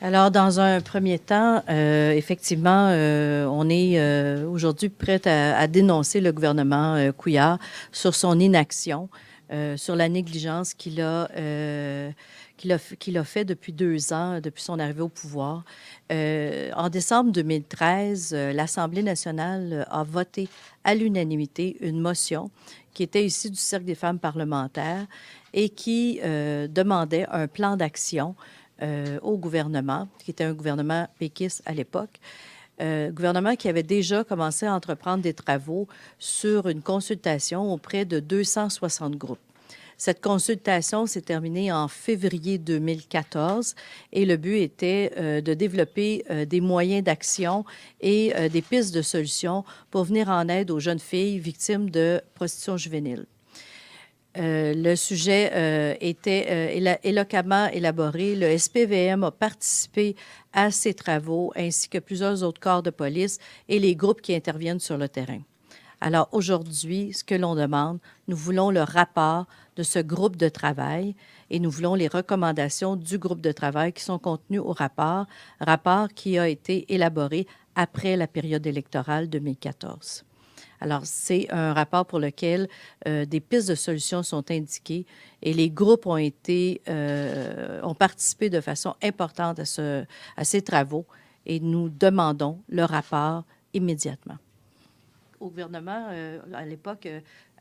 Alors, dans un premier temps, effectivement, on est aujourd'hui prêt à dénoncer le gouvernement Couillard sur son inaction, sur la négligence qu'il a fait depuis 2 ans, depuis son arrivée au pouvoir. En décembre 2013, l'Assemblée nationale a voté à l'unanimité une motion qui était issue du Cercle des femmes parlementaires et qui demandait un plan d'action au gouvernement, qui était un gouvernement péquiste à l'époque, gouvernement qui avait déjà commencé à entreprendre des travaux sur une consultation auprès de 260 groupes. Cette consultation s'est terminée en février 2014 et le but était de développer des moyens d'action et des pistes de solutions pour venir en aide aux jeunes filles victimes de prostitution juvénile. Le sujet était éloquemment élaboré. Le SPVM a participé à ces travaux, ainsi que plusieurs autres corps de police et les groupes qui interviennent sur le terrain. Alors aujourd'hui, ce que l'on demande, nous voulons le rapport de ce groupe de travail et nous voulons les recommandations du groupe de travail qui sont contenues au rapport qui a été élaboré après la période électorale 2014. Alors, c'est un rapport pour lequel des pistes de solutions sont indiquées et les groupes ont participé de façon importante à ces travaux et nous demandons le rapport immédiatement. Au gouvernement, à l'époque,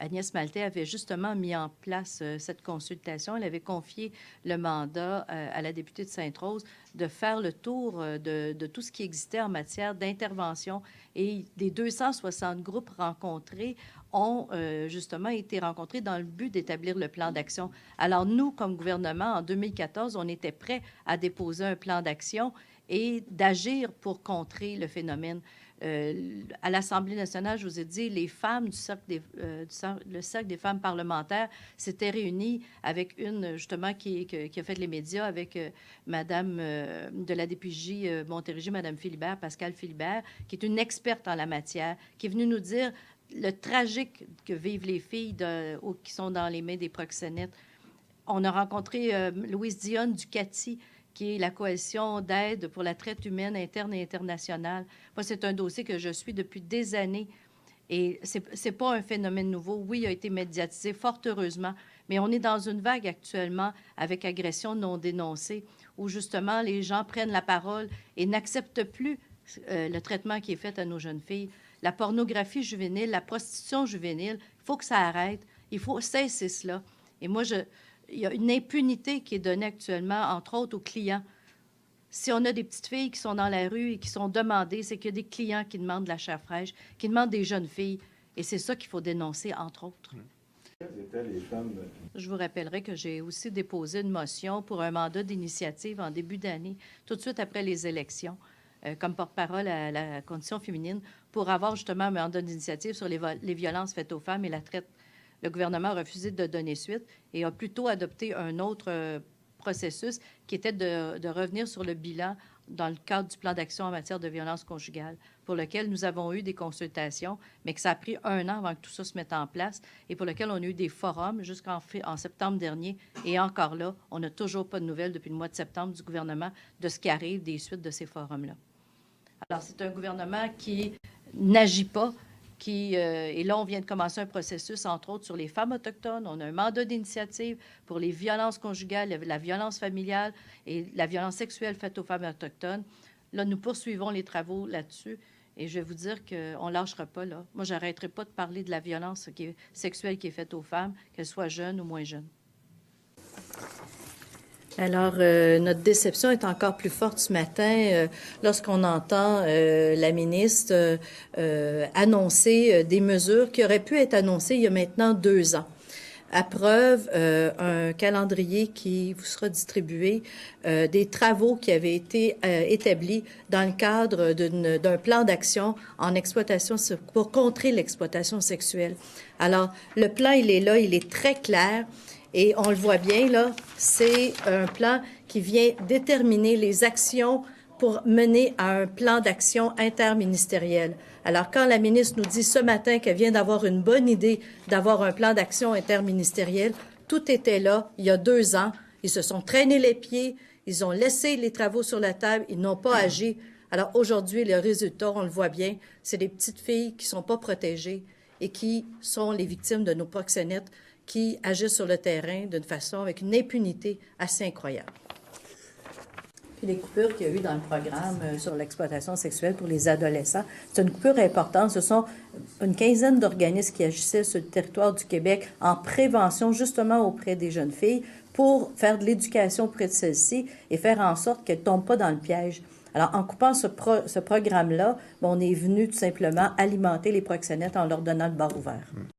Agnès Maltais avait justement mis en place cette consultation. Elle avait confié le mandat à la députée de Sainte-Rose de faire le tour de tout ce qui existait en matière d'intervention. Et des 260 groupes rencontrés ont justement été rencontrés dans le but d'établir le plan d'action. Alors nous, comme gouvernement, en 2014, on était prêts à déposer un plan d'action et d'agir pour contrer le phénomène. À l'Assemblée nationale, je vous ai dit, les femmes le Cercle des femmes parlementaires s'étaient réunies avec une, justement, qui a fait les médias, avec Madame de la DPJ Montérégie, Madame Philibert, Pascale Philibert, qui est une experte en la matière, qui est venue nous dire le tragique que vivent les filles qui sont dans les mains des proxénètes. On a rencontré Louise Dionne du CATI, qui est la coalition d'aide pour la traite humaine interne et internationale. Moi, c'est un dossier que je suis depuis des années et c'est pas un phénomène nouveau. Oui, il a été médiatisé, fort heureusement, mais on est dans une vague actuellement avec agression non dénoncée où justement les gens prennent la parole et n'acceptent plus le traitement qui est fait à nos jeunes filles. La pornographie juvénile, la prostitution juvénile, il faut que ça arrête. Il faut cesser cela. Et moi, il y a une impunité qui est donnée actuellement, entre autres aux clients. Si on a des petites filles qui sont dans la rue et qui sont demandées, c'est qu'il y a des clients qui demandent de la chair fraîche, qui demandent des jeunes filles. Et c'est ça qu'il faut dénoncer, entre autres. Quelles étaient les femmes? Je vous rappellerai que j'ai aussi déposé une motion pour un mandat d'initiative en début d'année, tout de suite après les élections, comme porte-parole à la condition féminine, pour avoir justement un mandat d'initiative sur les violences faites aux femmes et la traite. Le gouvernement a refusé de donner suite et a plutôt adopté un autre processus qui était de revenir sur le bilan dans le cadre du plan d'action en matière de violence conjugale, pour lequel nous avons eu des consultations, mais que ça a pris 1 an avant que tout ça se mette en place et pour lequel on a eu des forums jusqu'en septembre dernier. Et encore là, on n'a toujours pas de nouvelles depuis le mois de septembre du gouvernement de ce qui arrive des suites de ces forums-là. Alors, c'est un gouvernement qui n'agit pas, et là, on vient de commencer un processus, entre autres, sur les femmes autochtones. On a un mandat d'initiative pour les violences conjugales, la violence familiale et la violence sexuelle faite aux femmes autochtones. Là, nous poursuivons les travaux là-dessus. Et je vais vous dire qu'on ne lâchera pas, là. Moi, je n'arrêterai pas de parler de la violence sexuelle qui est faite aux femmes, qu'elles soient jeunes ou moins jeunes. Alors, notre déception est encore plus forte ce matin lorsqu'on entend la ministre annoncer des mesures qui auraient pu être annoncées il y a maintenant 2 ans. À preuve, un calendrier qui vous sera distribué, des travaux qui avaient été établis dans le cadre d'un plan d'action en exploitation pour contrer l'exploitation sexuelle. Alors, le plan, il est là, il est très clair. Et on le voit bien, là, c'est un plan qui vient déterminer les actions pour mener à un plan d'action interministériel. Alors, quand la ministre nous dit ce matin qu'elle vient d'avoir une bonne idée d'avoir un plan d'action interministériel, tout était là il y a 2 ans. Ils se sont traînés les pieds, Ils ont laissé les travaux sur la table, ils n'ont pas agi. Alors aujourd'hui, le résultat, on le voit bien, c'est des petites filles qui ne sont pas protégées et qui sont les victimes de nos proxénètes qui agissent sur le terrain d'une façon avec une impunité assez incroyable. Puis les coupures qu'il y a eu dans le programme sur l'exploitation sexuelle pour les adolescents, c'est une coupure importante. Ce sont une quinzaine d'organismes qui agissaient sur le territoire du Québec en prévention justement auprès des jeunes filles pour faire de l'éducation auprès de celles-ci et faire en sorte qu'elles ne tombent pas dans le piège. Alors, en coupant ce programme-là, on est venu tout simplement alimenter les proxénètes en leur donnant le bar ouvert.